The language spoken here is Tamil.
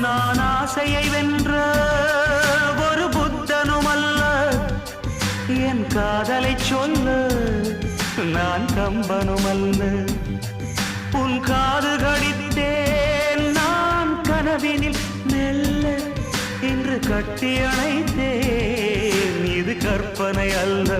நான் ஆசையை வென்ற ஒரு புத்தனும் அல்ல, என் காதலை சொல்ல நான் கம்பனும் அல்ல. உன் காது கடித்தேன் நான் கனவினில் மெல்ல, இன்று கட்டி அணைத்தேன் இது கற்பனை அல்ல.